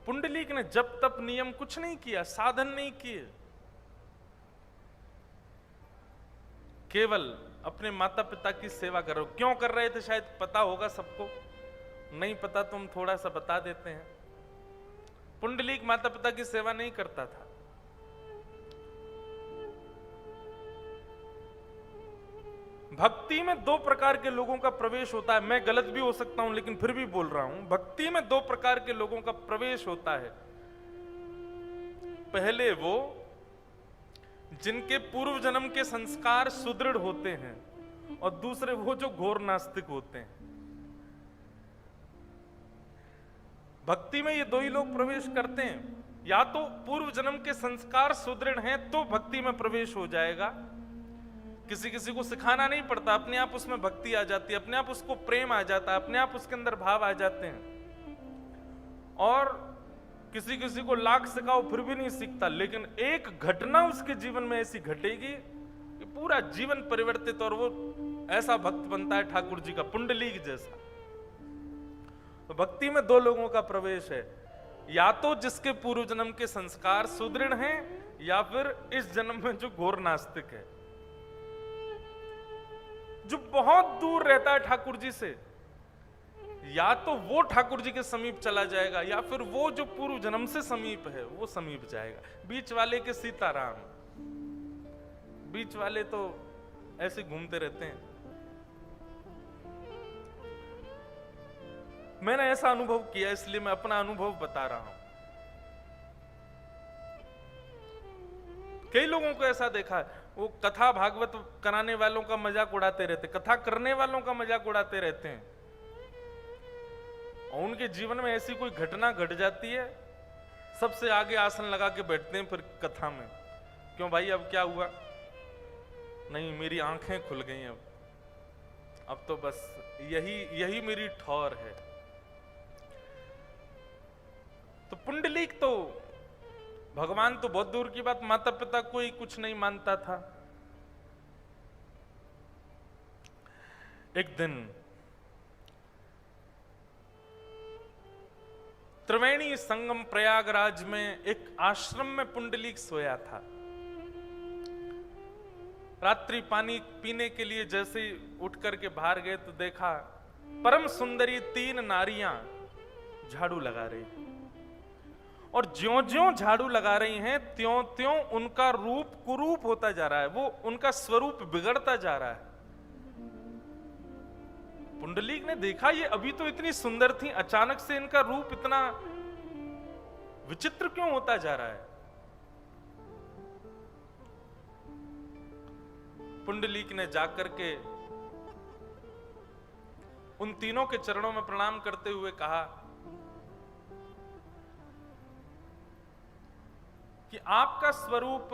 पुंडलीक ने जप तप नियम कुछ नहीं किया, साधन नहीं किए, केवल अपने माता पिता की सेवा करो। क्यों कर रहे थे शायद पता होगा सबको, नहीं पता तो हम थोड़ा सा बता देते हैं। पुंडलीक माता पिता की सेवा नहीं करता था। भक्ति में दो प्रकार के लोगों का प्रवेश होता है। मैं गलत भी हो सकता हूं लेकिन फिर भी बोल रहा हूं। भक्ति में दो प्रकार के लोगों का प्रवेश होता है। पहले वो जिनके पूर्व जन्म के संस्कार सुदृढ़ होते हैं, और दूसरे वो जो घोर नास्तिक होते हैं। भक्ति में ये दो ही लोग प्रवेश करते हैं। या तो पूर्व जन्म के संस्कार सुदृढ़ हैं तो भक्ति में प्रवेश हो जाएगा, किसी किसी को सिखाना नहीं पड़ता, अपने आप उसमें भक्ति आ जाती है, अपने आप उसको प्रेम आ जाता है, अपने आप उसके अंदर भाव आ जाते हैं। और किसी किसी को लाख सिखाओ फिर भी नहीं सीखता, लेकिन एक घटना उसके जीवन में ऐसी घटेगी कि पूरा जीवन परिवर्तित, और वो ऐसा भक्त बनता है ठाकुर जी का, पुंडलीक जैसा। तो भक्ति में दो लोगों का प्रवेश है, या तो जिसके पूर्व जन्म के संस्कार सुदृढ़ हैं, या फिर इस जन्म में जो घोर नास्तिक है, जो बहुत दूर रहता है ठाकुर जी से। या तो वो ठाकुर जी के समीप चला जाएगा, या फिर वो जो पूर्व जन्म से समीप है वो समीप जाएगा। बीच वाले के सीताराम, बीच वाले तो ऐसे घूमते रहते हैं। मैंने ऐसा अनुभव किया, इसलिए मैं अपना अनुभव बता रहा हूं। कई लोगों को ऐसा देखा है, वो कथा भागवत कराने वालों का मजाक उड़ाते रहते, कथा करने वालों का मजाक उड़ाते रहते हैं, और उनके जीवन में ऐसी कोई घटना घट जाती है, सबसे आगे आसन लगा के बैठते हैं फिर कथा में। क्यों भाई, अब क्या हुआ? नहीं, मेरी आंखें खुल गई, अब तो बस यही मेरी ठौर है। तो पुंडलीक तो, भगवान तो बहुत दूर की बात, माता पिता कोई कुछ नहीं मानता था। एक दिन त्रिवेणी संगम प्रयागराज में एक आश्रम में पुंडलीक सोया था। रात्रि पानी पीने के लिए जैसे ही उठ करके बाहर गए तो देखा परम सुंदरी 3 नारियां झाड़ू लगा रही, और ज्यों-ज्यों झाड़ू लगा रही हैं त्यों-त्यों उनका रूप कुरूप होता जा रहा है, वो उनका स्वरूप बिगड़ता जा रहा है। पुंडलीक ने देखा ये अभी तो इतनी सुंदर थी, अचानक से इनका रूप इतना विचित्र क्यों होता जा रहा है। पुंडलीक ने जाकर के उन तीनों के चरणों में प्रणाम करते हुए कहा कि आपका स्वरूप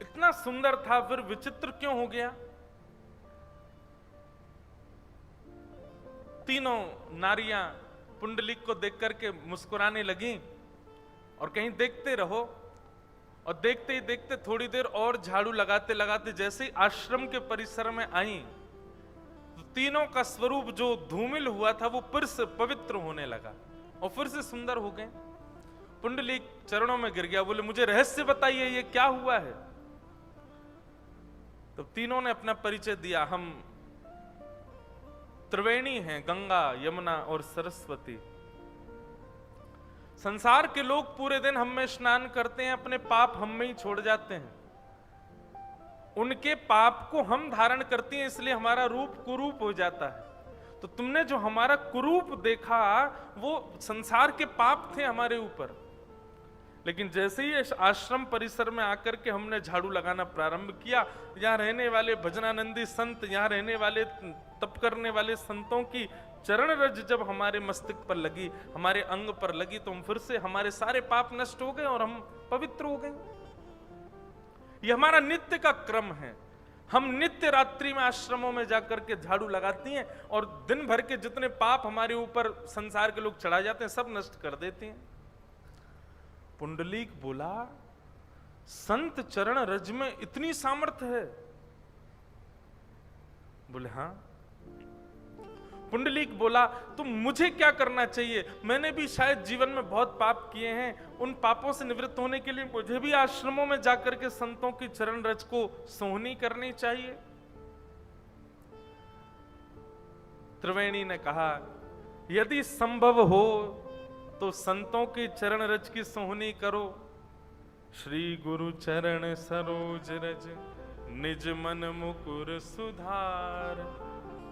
इतना सुंदर था, फिर विचित्र क्यों हो गया? तीनों नारियां पुंडलीक को देख करके मुस्कुराने लगी, और कहीं देखते रहो, और देखते ही देखते थोड़ी देर और झाड़ू लगाते लगाते जैसे ही आश्रम के परिसर में आई, तो तीनों का स्वरूप जो धूमिल हुआ था वो फिर से पवित्र होने लगा और फिर से सुंदर हो गए। पुंडलीक चरणों में गिर गया, बोले मुझे रहस्य बताइए, ये क्या हुआ है? तो तीनों ने अपना परिचय दिया, हम त्रिवेणी हैं, गंगा, यमुना और सरस्वती। संसार के लोग पूरे दिन हम में स्नान करते हैं, अपने पाप हम में ही छोड़ जाते हैं, उनके पाप को हम धारण करती हैं, इसलिए हमारा रूप कुरूप हो जाता है। तो तुमने जो हमारा कुरूप देखा वो संसार के पाप थे हमारे ऊपर, लेकिन जैसे ही इस आश्रम परिसर में आकर के हमने झाड़ू लगाना प्रारंभ किया, यहाँ रहने वाले भजनानंदी संत, यहाँ रहने वाले तप करने वाले संतों की चरण रज जब हमारे मस्तक पर लगी, हमारे अंग पर लगी, तो हम फिर से, हमारे सारे पाप नष्ट हो गए और हम पवित्र हो गए। ये हमारा नित्य का क्रम है। हम नित्य रात्रि में आश्रमों में जाकर के झाड़ू लगाती हैं और दिन भर के जितने पाप हमारे ऊपर संसार के लोग चढ़ा जाते हैं सब नष्ट कर देते हैं। पुंडलीक बोला, संत चरण रज में इतनी सामर्थ्य है? बोले हाँ। पुंडलीक बोला तो मुझे क्या करना चाहिए? मैंने भी शायद जीवन में बहुत पाप किए हैं, उन पापों से निवृत्त होने के लिए मुझे भी आश्रमों में जाकर के संतों की चरण रज को सोहनी करनी चाहिए। त्रिवेणी ने कहा, यदि संभव हो तो संतों की चरण रज की सोहनी करो। श्री गुरु चरण सरोज रज निज मन मुकुर सुधार,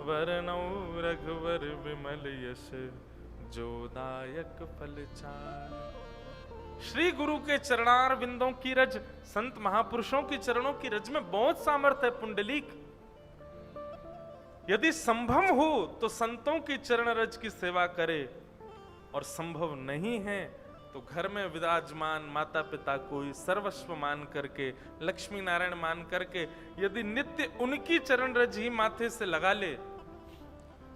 वरनौ रघुवर विमल यश जो दायक फल चार। श्री गुरु के चरणार बिंदों की रज, संत महापुरुषों की चरणों की रज में बहुत सामर्थ्य है पुंडलीक। यदि संभव हो तो संतों की चरण रज की सेवा करे, और संभव नहीं है तो घर में विराजमान माता पिता को ही सर्वस्व मान करके, लक्ष्मी नारायण मान करके, यदि नित्य उनकी चरण रज ही माथे से लगा ले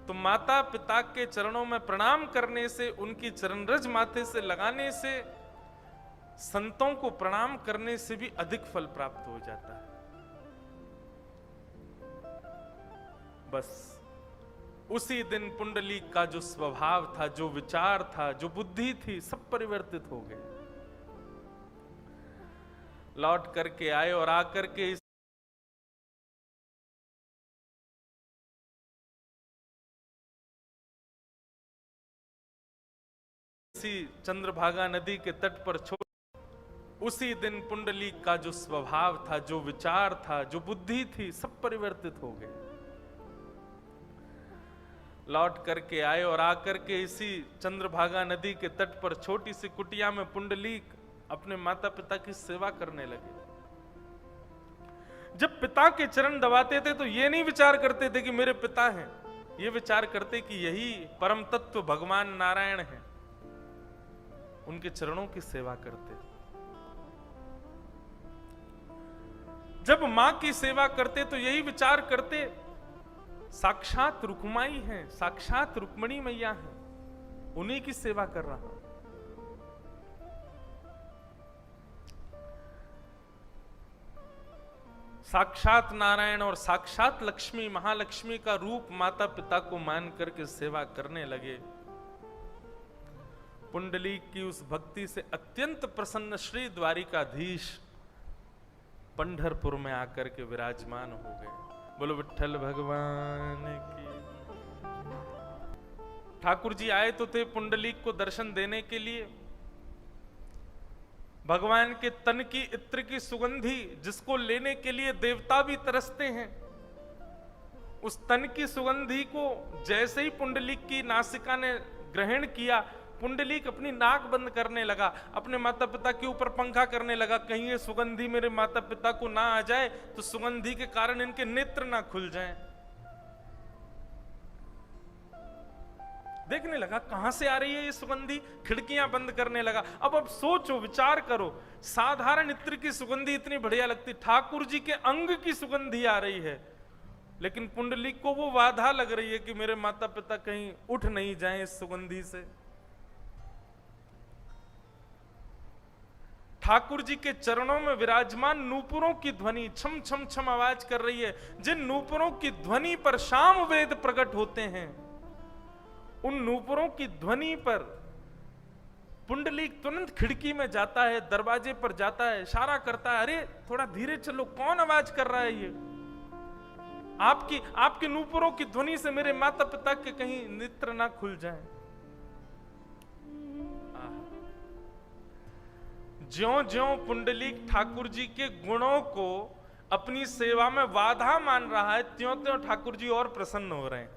तो माता पिता के चरणों में प्रणाम करने से, उनकी चरण रज माथे से लगाने से, संतों को प्रणाम करने से भी अधिक फल प्राप्त हो जाता है। बस उसी दिन पुंडलीक का जो स्वभाव था, जो विचार था, जो बुद्धि थी, सब परिवर्तित हो गए। लौट करके आए और आकर के इसी चंद्रभागा नदी के तट पर छोड़, उसी दिन पुंडलीक का जो स्वभाव था, जो विचार था, जो बुद्धि थी, सब परिवर्तित हो गए। लौट करके आए और आकर के इसी चंद्रभागा नदी के तट पर छोटी सी कुटिया में पुंडलीक अपने माता पिता की सेवा करने लगे। जब पिता के चरण दबाते थे तो ये नहीं विचार करते थे कि मेरे पिता हैं, ये विचार करते कि यही परम तत्व भगवान नारायण हैं। उनके चरणों की सेवा करते। जब मां की सेवा करते तो यही विचार करते, साक्षात रुक्माई हैं, साक्षात रुक्मणी मैया हैं, उन्हीं की सेवा कर रहा हूं। साक्षात नारायण और साक्षात लक्ष्मी, महालक्ष्मी का रूप माता पिता को मान करके सेवा करने लगे। पुंडलीक की उस भक्ति से अत्यंत प्रसन्न श्री द्वारिकाधीश पंढरपुर में आकर के विराजमान हो गए। बोलो विठ्ठल भगवान की। ठाकुर जी आए तो थे पुंडलीक को दर्शन देने के लिए। भगवान के तन की इत्र की सुगंधी, जिसको लेने के लिए देवता भी तरसते हैं, उस तन की सुगंधी को जैसे ही पुंडलीक की नासिका ने ग्रहण किया, पुंडलीक अपनी नाक बंद करने लगा, अपने माता पिता के ऊपर पंखा करने लगा, कहीं ये सुगंधी मेरे माता पिता को ना आ जाए तो सुगंधी के कारण इनके नेत्र ना खुल जाएं। देखने लगा कहां से आ रही है ये सुगंधी, खिड़कियां बंद करने लगा। अब सोचो, विचार करो, साधारण इत्र की सुगंधी इतनी बढ़िया लगती, ठाकुर जी के अंग की सुगंधी आ रही है, लेकिन पुंडलीक को वो बाधा लग रही है कि मेरे माता पिता कहीं उठ नहीं जाएं इस सुगंधी से। ठाकुर जी के चरणों में विराजमान नूपुरों की ध्वनि छम छम छम आवाज कर रही है। जिन नूपुरों की ध्वनि पर शाम वेद प्रकट होते हैं, उन नूपुरों की ध्वनि पर पुंडलीक तुरंत खिड़की में जाता है, दरवाजे पर जाता है, इशारा करता है, अरे थोड़ा धीरे चलो, कौन आवाज कर रहा है ये? आपकी नूपुरों की ध्वनि से मेरे माता पिता के कहीं नेत्र ना खुल जाएं। ज्यों-ज्यों पुंडलीक ठाकुर जी के गुणों को अपनी सेवा में बाधा मान रहा है, त्यों-त्यों ठाकुर जी और प्रसन्न हो रहे हैं।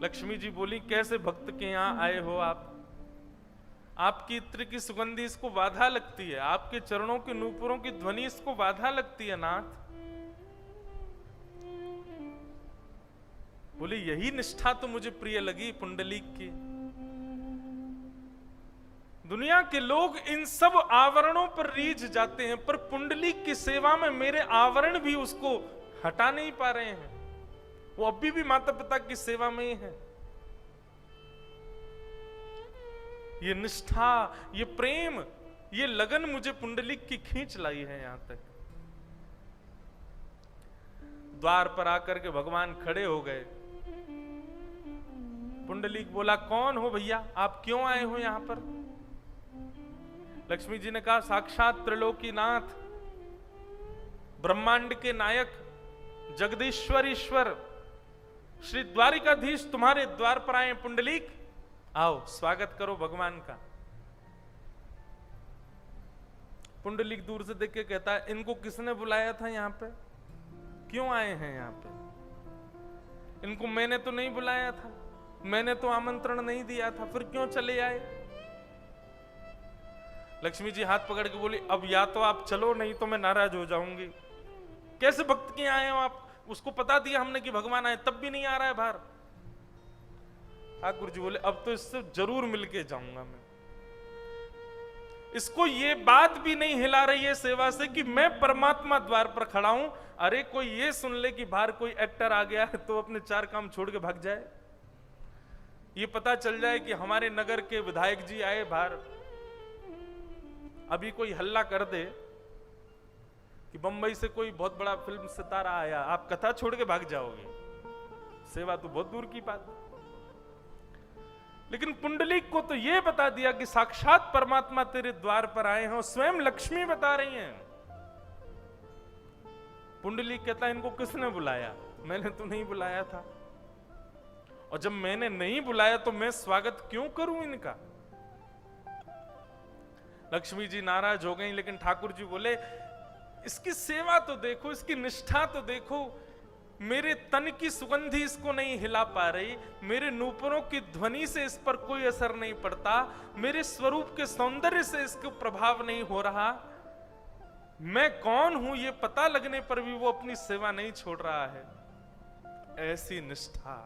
लक्ष्मी जी बोली, कैसे भक्त के यहां आए हो आप? आपकी इत्र की सुगंधी इसको बाधा लगती है, आपके चरणों के नूपुरों की ध्वनि इसको बाधा लगती है नाथ। बोले, यही निष्ठा तो मुझे प्रिय लगी पुंडलीक की। दुनिया के लोग इन सब आवरणों पर रीझ जाते हैं, पर पुंडलीक की सेवा में मेरे आवरण भी उसको हटा नहीं पा रहे हैं। वो अभी भी माता पिता की सेवा में ही है। ये निष्ठा, ये प्रेम, ये लगन मुझे पुंडलीक की खींच लाई है यहां तक। द्वार पर आकर के भगवान खड़े हो गए। पुंडलीक बोला, कौन हो भैया, आप क्यों आए हो यहां पर? लक्ष्मी जी ने कहा, साक्षात त्रिलोकीनाथ, ब्रह्मांड के नायक, जगदीश्वर ईश्वर श्री द्वारिकाधीश तुम्हारे द्वार पर आए। पुंडलीक, आओ स्वागत करो भगवान का। पुंडलीक दूर से देख के कहता है, इनको किसने बुलाया था यहां पे, क्यों आए हैं यहां पे? इनको मैंने तो नहीं बुलाया था, मैंने तो आमंत्रण नहीं दिया था, फिर क्यों चले आए? लक्ष्मी जी हाथ पकड़ के बोली, अब या तो आप चलो, नहीं तो मैं नाराज हो जाऊंगी। कैसे भक्त के आए हो आप? उसको पता दिया हमने कि भगवान आए, तब भी नहीं आ रहा है बाहर। ठाकुर जी बोले, अब तो इससे जरूर मिलके जाऊंगा मैं। इसको ये बात भी नहीं हिला रही है सेवा से कि मैं परमात्मा द्वार पर खड़ा हूं। अरे कोई ये सुन ले कि बाहर कोई एक्टर आ गया है तो अपने चार काम छोड़ के भाग जाए। ये पता चल जाए कि हमारे नगर के विधायक जी आए बाहर, अभी कोई हल्ला कर दे कि बंबई से कोई बहुत बड़ा फिल्म सितारा आया, आप कथा छोड़ के भाग जाओगे। सेवा तो बहुत दूर की बात। लेकिन पुंडलीक को तो यह बता दिया कि साक्षात परमात्मा तेरे द्वार पर आए हैं, स्वयं लक्ष्मी बता रही हैं। पुंडलीक कहता है, इनको किसने बुलाया? मैंने तो नहीं बुलाया था, और जब मैंने नहीं बुलाया तो मैं स्वागत क्यों करूं इनका? लक्ष्मी जी नाराज हो गई, लेकिन ठाकुर जी बोले, इसकी सेवा तो देखो, इसकी निष्ठा तो देखो। मेरे तन की सुगंधी इसको नहीं हिला पा रही, मेरे नूपुरों की ध्वनि से इस पर कोई असर नहीं पड़ता, मेरे स्वरूप के सौंदर्य से इसको प्रभाव नहीं हो रहा। मैं कौन हूं ये पता लगने पर भी वो अपनी सेवा नहीं छोड़ रहा है। ऐसी निष्ठा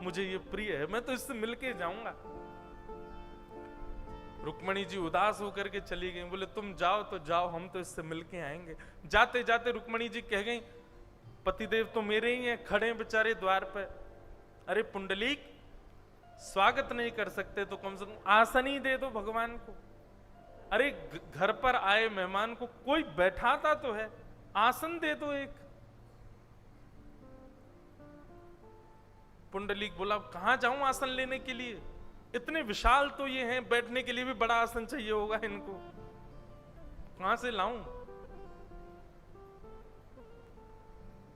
मुझे ये प्रिय है, मैं तो इससे मिलके जाऊंगा। रुक्मणी जी उदास होकर के चली गई। बोले, तुम जाओ तो जाओ, हम तो इससे मिलके आएंगे। जाते जाते रुक्मणी जी कह गई, पतिदेव तो मेरे ही हैं, खड़े बेचारे द्वार पर। अरे पुंडलीक, स्वागत नहीं कर सकते तो कम से कम आसन ही दे दो भगवान को। अरे घर पर आए मेहमान को कोई बैठाता तो है, आसन दे दो एक। पुंडलीक बोला, कहां जाऊं आसन लेने के लिए? इतने विशाल तो ये हैं, बैठने के लिए भी बड़ा आसन चाहिए होगा इनको, कहां से लाऊं?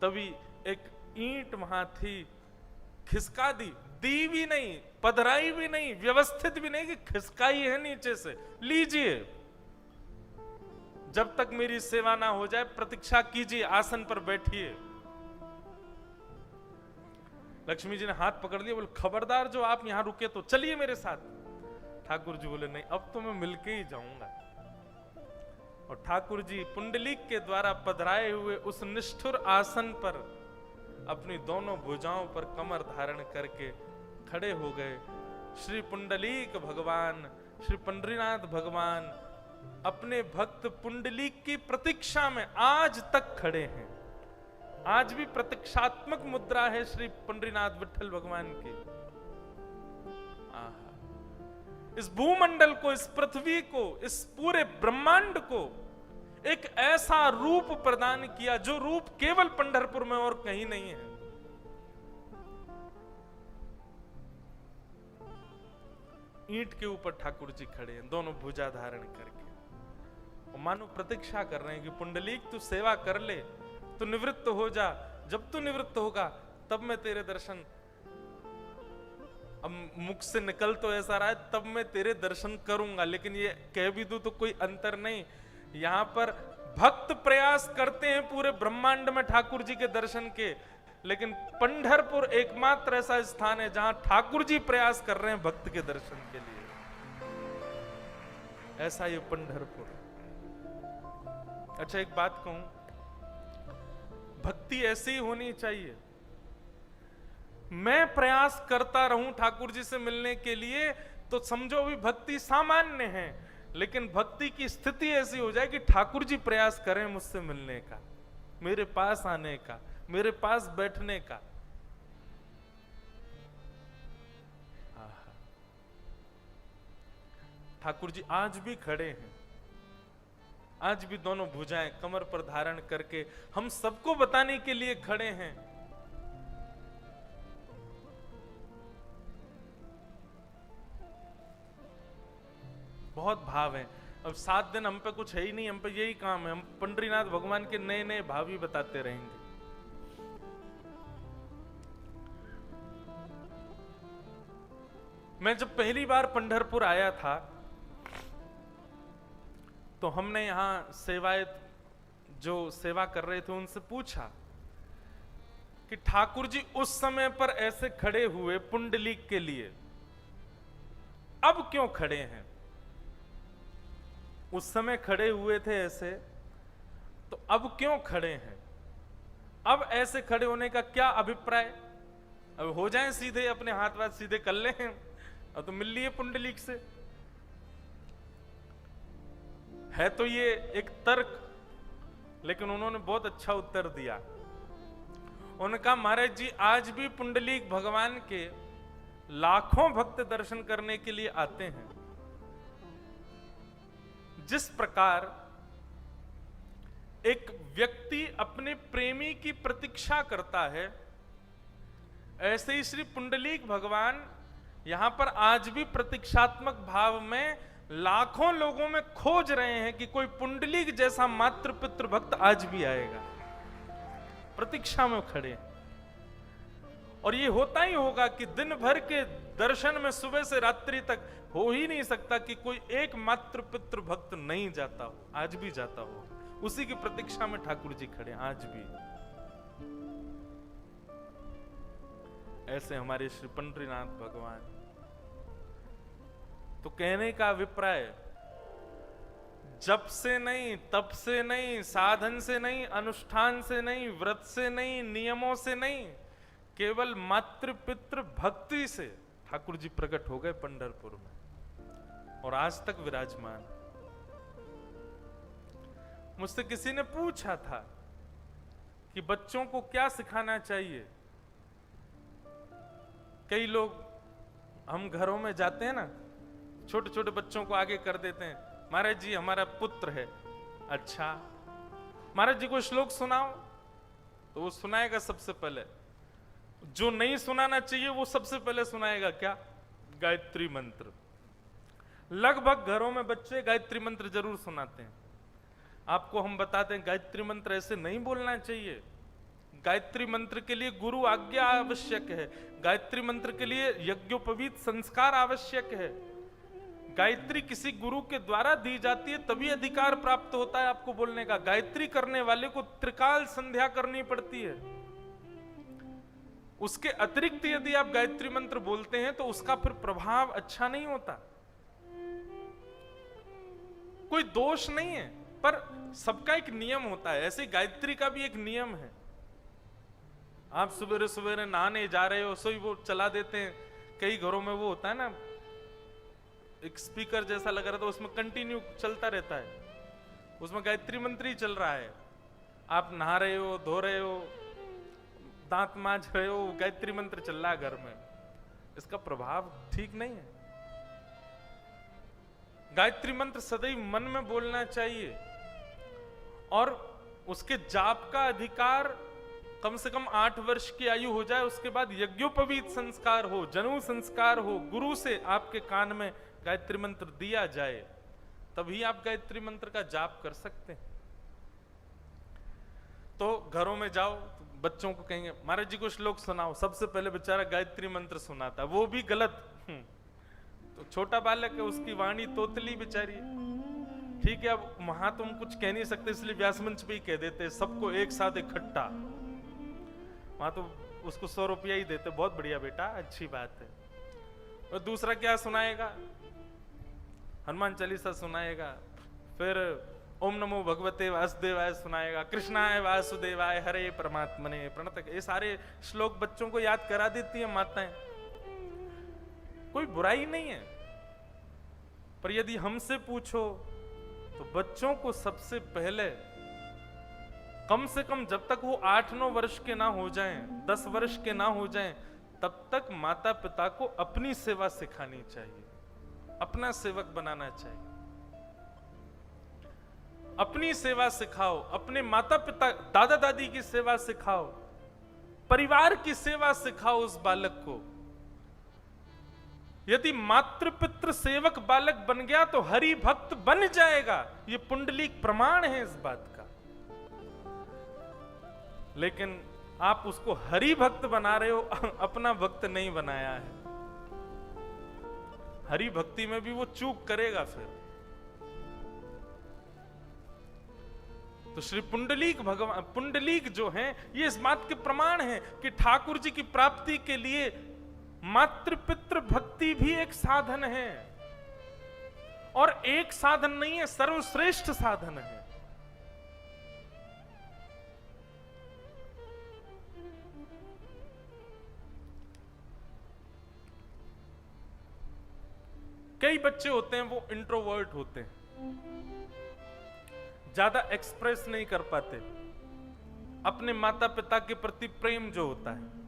तभी एक ईंट वहां थी, खिसका दी भी नहीं, पधराई भी नहीं, व्यवस्थित भी नहीं, कि खिसकाई है नीचे से, लीजिए, जब तक मेरी सेवा ना हो जाए प्रतीक्षा कीजिए, आसन पर बैठिए। लक्ष्मी जी ने हाथ पकड़ लिया, बोले, खबरदार, जो आप यहां रुके तो चलिए मेरे साथ। ठाकुर जी बोले, नहीं, अब तो मैं मिलके ही जाऊंगा। और ठाकुर जी पुंडलीक के द्वारा पधराए हुए उस निष्ठुर आसन पर अपनी दोनों भुजाओं पर कमर धारण करके खड़े हो गए। श्री पुंडलीक भगवान, श्री पंडरीनाथ भगवान अपने भक्त पुंडलीक की प्रतीक्षा में आज तक खड़े हैं। आज भी प्रतीक्षात्मक मुद्रा है श्री पंडरीनाथ विठल भगवान की। इस भूमंडल को, इस पृथ्वी को, इस पूरे ब्रह्मांड को एक ऐसा रूप प्रदान किया जो रूप केवल पंढरपुर में और कहीं नहीं है। ईंट के ऊपर ठाकुर जी खड़े हैं, दोनों भुजा धारण करके, और मानो प्रतीक्षा कर रहे हैं कि पुंडलीक तू सेवा कर ले, तू निवृत्त हो जा, जब तू निवृत्त होगा तब मैं तेरे दर्शन, अब मुख से निकल तो ऐसा रहा है, तब मैं तेरे दर्शन करूंगा, लेकिन ये कह भी दूं तो कोई अंतर नहीं। यहां पर भक्त प्रयास करते हैं पूरे ब्रह्मांड में ठाकुर जी के दर्शन के, लेकिन पंढरपुर एकमात्र ऐसा स्थान है जहां ठाकुर जी प्रयास कर रहे हैं भक्त के दर्शन के लिए। ऐसा ये पंढरपुर। अच्छा, एक बात कहूं, भक्ति ऐसी ही होनी चाहिए। मैं प्रयास करता रहूं ठाकुर जी से मिलने के लिए तो समझो भी भक्ति सामान्य है, लेकिन भक्ति की स्थिति ऐसी हो जाए कि ठाकुर जी प्रयास करें मुझसे मिलने का, मेरे पास आने का, मेरे पास बैठने का। ठाकुर जी आज भी खड़े हैं, आज भी दोनों भुजाएं कमर पर धारण करके हम सबको बताने के लिए खड़े हैं। बहुत भाव है। अब 7 दिन हम पे कुछ है ही नहीं, हम पे यही काम है, हम पंडरीनाथ भगवान के नए नए भाव ही बताते रहेंगे। मैं जब पहली बार पंढरपुर आया था तो हमने यहां सेवायत जो सेवा कर रहे थे उनसे पूछा कि ठाकुर जी उस समय पर ऐसे खड़े हुए पुंडलीक के लिए, अब क्यों खड़े हैं? उस समय खड़े हुए थे ऐसे, तो अब क्यों खड़े हैं? अब ऐसे खड़े होने का क्या अभिप्राय? अब हो जाएं सीधे, अपने हाथ वाथ सीधे कर ले, अब तो मिल लिए पुंडलीक से। है तो ये एक तर्क, लेकिन उन्होंने बहुत अच्छा उत्तर दिया। उन्होंने कहा महाराज जी आज भी पुंडलीक भगवान के लाखों भक्त दर्शन करने के लिए आते हैं। जिस प्रकार एक व्यक्ति अपने प्रेमी की प्रतीक्षा करता है, ऐसे ही श्री पुंडलीक भगवान यहां पर आज भी प्रतीक्षात्मक भाव में लाखों लोगों में खोज रहे हैं कि कोई पुंडलीक जैसा मातृ पितृ भक्त आज भी आएगा। प्रतीक्षा में खड़े हैं। और ये होता ही होगा कि दिन भर के दर्शन में सुबह से रात्रि तक हो ही नहीं सकता कि कोई एक मात्र पितृ भक्त नहीं जाता हो, आज भी जाता हो। उसी की प्रतीक्षा में ठाकुर जी खड़े आज भी। ऐसे हमारे श्री पंडरीनाथ भगवान। तो कहने का अभिप्राय, जप से नहीं, तप से नहीं, साधन से नहीं, अनुष्ठान से नहीं, व्रत से नहीं, नियमों से नहीं, केवल मातृ पितृ भक्ति से ठाकुर जी प्रकट हो गए पंढरपुर में और आज तक विराजमान। मुझसे किसी ने पूछा था कि बच्चों को क्या सिखाना चाहिए। कई लोग, हम घरों में जाते हैं ना, छोटे छोटे बच्चों को आगे कर देते हैं, महाराज जी हमारा पुत्र है। अच्छा महाराज जी को श्लोक सुनाओ, तो वो सुनाएगा सबसे पहले। जो नहीं सुनाना चाहिए वो सबसे पहले सुनाएगा क्या? गायत्री मंत्र। लगभग घरों में बच्चे गायत्री मंत्र जरूर सुनाते हैं। आपको हम बताते हैं गायत्री मंत्र ऐसे नहीं बोलना चाहिए। गायत्री मंत्र के लिए गुरु आज्ञा आवश्यक है। गायत्री मंत्र के लिए यज्ञोपवीत संस्कार आवश्यक है। गायत्री किसी गुरु के द्वारा दी जाती है, तभी अधिकार प्राप्त होता है आपको बोलने का। गायत्री करने वाले को त्रिकाल संध्या करनी पड़ती है। उसके अतिरिक्त यदि आप गायत्री मंत्र बोलते हैं तो उसका फिर प्रभाव अच्छा नहीं होता। कोई दोष नहीं है, पर सबका एक नियम होता है। ऐसे गायत्री का भी एक नियम है। आप सवेरे सवेरे नहाने जा रहे हो, सोई वो चला देते हैं। कई घरों में वो होता है ना, एक स्पीकर जैसा लगा रहता है, उसमें कंटिन्यू चलता रहता है, उसमें गायत्री मंत्र ही चल रहा है। आप नहा रहे हो, धो रहे हो, दांत मांज रहे हो, गायत्री मंत्र चल रहा है घर में। इसका प्रभाव ठीक नहीं है। गायत्री मंत्र सदैव मन में बोलना चाहिए और उसके जाप का अधिकार कम से कम 8 वर्ष की आयु हो जाए। उसके बाद यज्ञोपवीत संस्कार हो, जनेऊ संस्कार हो, गुरु से आपके कान में गायत्री मंत्र दिया जाए, तभी आप गायत्री मंत्र का जाप कर सकते हैं। तो घरों में जाओ तो बच्चों को कहेंगे महाराज जी को श्लोक सुनाओ, सबसे पहले बेचारा गायत्री मंत्र सुनाता, वो भी गलत। तो छोटा बालक है, उसकी वाणी तोतली बेचारी। ठीक है, अब वहां तुम कुछ कह नहीं सकते, इसलिए व्यास मंच पे ही कह देते सबको एक साथ इकट्ठा। वहां तो उसको 100 रुपया ही देते, बहुत बढ़िया बेटा, अच्छी बात है। और दूसरा क्या सुनाएगा? हनुमान चालीसा सुनाएगा, फिर ओम नमो भगवते वासुदेवाय सुनाएगा, कृष्णाय वासुदेवाय हरे परमात्मने प्रणत। ये सारे श्लोक बच्चों को याद करा देती है माताएं। कोई बुराई नहीं है, पर यदि हमसे पूछो तो बच्चों को सबसे पहले कम से कम जब तक वो 8-9 वर्ष के ना हो जाएं, 10 वर्ष के ना हो जाएं, तब तक माता पिता को अपनी सेवा सिखानी चाहिए, अपना सेवक बनाना चाहिए। अपनी सेवा सिखाओ, अपने माता पिता दादा दादी की सेवा सिखाओ, परिवार की सेवा सिखाओ उस बालक को। यदि मातृ पितृ सेवक बालक बन गया तो हरि भक्त बन जाएगा, ये पुंडलीक प्रमाण है इस बात का। लेकिन आप उसको हरि भक्त बना रहे हो, अपना भक्त नहीं बनाया है। हरि भक्ति में भी वो चूक करेगा फिर। तो श्री पुंडलीक भगवान, पुंडलीक जो हैं, ये इस बात के प्रमाण हैं कि ठाकुर जी की प्राप्ति के लिए मातृ पितृ भक्ति भी एक साधन है, और एक साधन नहीं है, सर्वश्रेष्ठ साधन है। कई बच्चे होते हैं वो इंट्रोवर्ट होते हैं, ज्यादा एक्सप्रेस नहीं कर पाते अपने माता पिता के प्रति प्रेम जो होता है।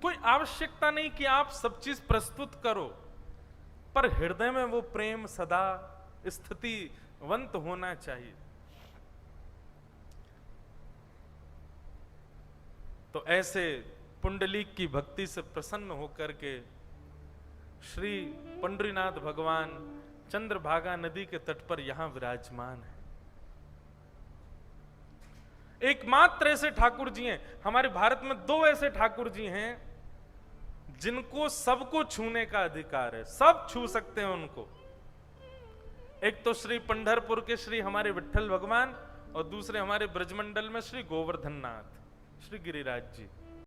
कोई आवश्यकता नहीं कि आप सब चीज प्रस्तुत करो, पर हृदय में वो प्रेम सदा स्थितिवंत होना चाहिए। तो ऐसे पुंडलीक की भक्ति से प्रसन्न होकर के श्री पंडरीनाथ भगवान चंद्रभागा नदी के तट पर यहां विराजमान है। एकमात्र ऐसे ठाकुर जी हैं, हमारे भारत में दो ऐसे ठाकुर जी हैं जिनको सबको छूने का अधिकार है, सब छू सकते हैं उनको। एक तो श्री पंढरपुर के श्री हमारे विट्ठल भगवान, और दूसरे हमारे ब्रजमंडल में श्री गोवर्धन नाथ, श्री गिरिराज जी।